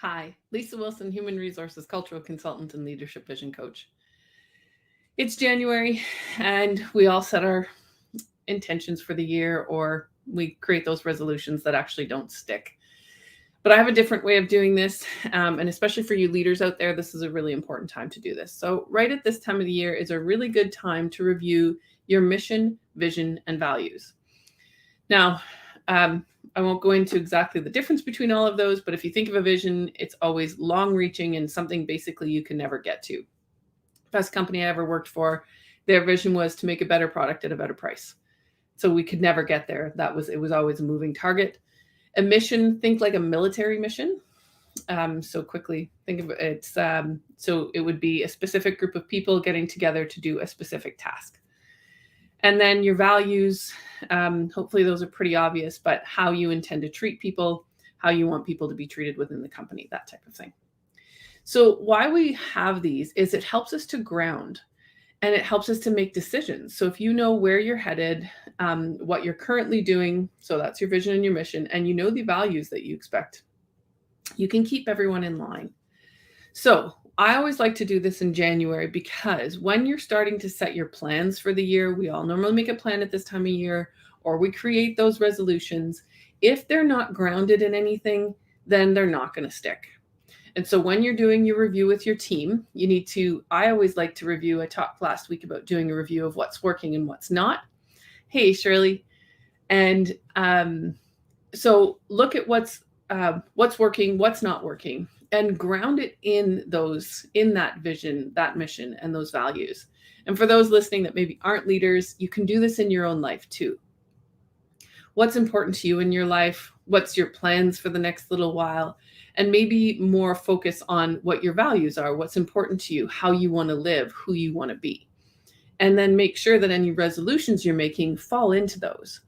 Hi, Lisa Wilson, Human Resources Cultural Consultant and Leadership Vision Coach. It's January and we all set our intentions for the year, or we create those resolutions that actually don't stick. But I have a different way of doing this, and especially for you leaders out there, this is a really important time to do this. So right at this time of the year is a really good time to review your mission, vision, and values. Now, I won't go into exactly the difference between all of those, but if you think of a vision, it's always long-reaching and something basically you can never get to. Best company I ever worked for, their vision was to make a better product at a better price. So we could never get there. It was always a moving target. A mission, think like a military mission. So quickly think of it. So it would be a specific group of people getting together to do a specific task. And then your values, hopefully those are pretty obvious, but how you intend to treat people, how you want people to be treated within the company, that type of thing. So why we have these is it helps us to ground and it helps us to make decisions. So if you know where you're headed, what you're currently doing, so that's your vision and your mission, and you know the values that you expect, you can keep everyone in line. So I always like to do this in January because when you're starting to set your plans for the year, we all normally make a plan at this time of year, or we create those resolutions. If they're not grounded in anything, then they're not going to stick. And so when you're doing your review with your team, you need to, I always like to review. I talked last week about doing a review of what's working and what's not. Hey, Shirley. And so look at what's working, what's not working, and ground it in that vision, that mission, and those values. And for those listening that maybe aren't leaders, you can do this in your own life too. What's important to you in your life? What's your plans for the next little while? And maybe more focus on what your values are, what's important to you, how you want to live, who you want to be. And then make sure that any resolutions you're making fall into those.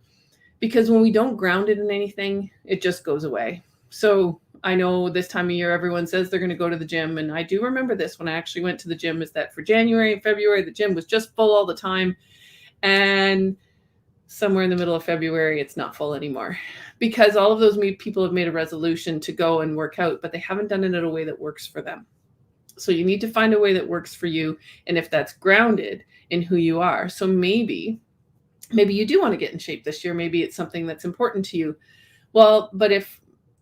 Because when we don't ground it in anything, it just goes away. So I know this time of year, everyone says they're going to go to the gym. And I do remember this when I actually went to the gym, is that for January and February, the gym was just full all the time. And somewhere in the middle of February, it's not full anymore, because all of those people have made a resolution to go and work out, but they haven't done it in a way that works for them. So you need to find a way that works for you. And if that's grounded in who you are, so maybe you do want to get in shape this year. Maybe it's something that's important to you. Well, but if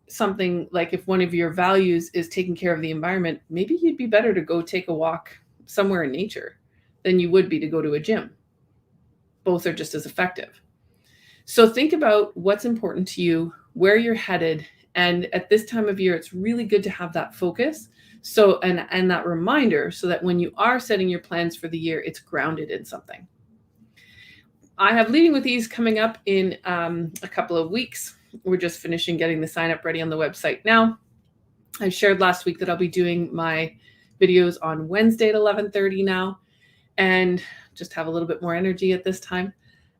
something like, if one of your values is taking care of the environment, maybe you'd be better to go take a walk somewhere in nature than you would be to go to a gym. Both are just as effective. So think about what's important to you, where you're headed. And at this time of year, it's really good to have that focus. So, and that reminder, so that when you are setting your plans for the year, it's grounded in something. I have Leading with Ease coming up in a couple of weeks. We're just finishing getting the sign up ready on the website now. I shared last week that I'll be doing my videos on Wednesday at 11:30 now, and just have a little bit more energy at this time.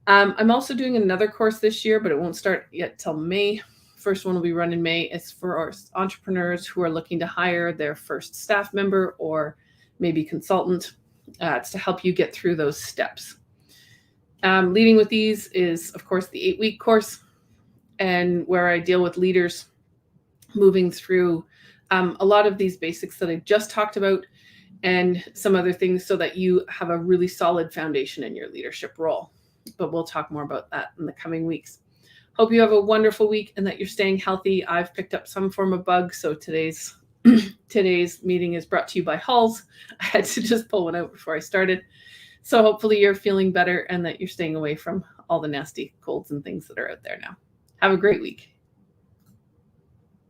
I'm also doing another course this year, but it won't start yet till May. First one will be run in May. It's for our entrepreneurs who are looking to hire their first staff member or maybe consultant. It's to help you get through those steps. Leading with These is, of course, the 8-week course, and where I deal with leaders moving through a lot of these basics that I just talked about, and some other things, so that you have a really solid foundation in your leadership role. But we'll talk more about that in the coming weeks. Hope you have a wonderful week and that you're staying healthy. I've picked up some form of bug, so today's meeting is brought to you by Halls. I had to just pull one out before I started. So hopefully you're feeling better and that you're staying away from all the nasty colds and things that are out there now. Have a great week.